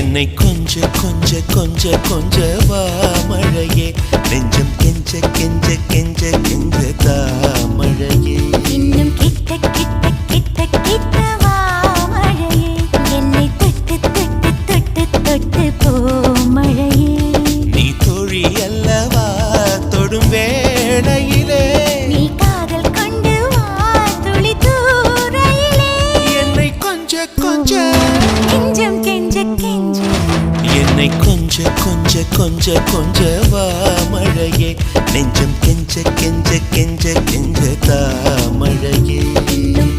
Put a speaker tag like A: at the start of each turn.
A: என்னை கொஞ்ச கொஞ்ச கொஞ்ச கொஞ்ச வா மழையே நெஞ்சம் கெஞ்ச கெஞ்ச கெஞ்ச கெஞ்ச தா மழையே
B: இன்னும் கிட்ட கிட்ட கிட்ட கிட்ட வா மழையே என்னை தொட்டு தொட்டு தொட்டு தொட்டு போ மழையே
A: நீ தோழி அல்லவா தொடும் வேளையிலே
B: நீ காதல் கொண்டு வா துளி தூரையிலே
A: என்னை கொஞ்ச கொஞ்ச
B: கெஞ்சம் கெஞ்ச கெஞ்ச
A: என்னை கொஞ்ச கொஞ்ச கொஞ்ச கொஞ்ச வா மழையே நெஞ்சம் கெஞ்ச கெஞ்ச கெஞ்ச கெஞ்ச தா மழையே
B: இன்னும்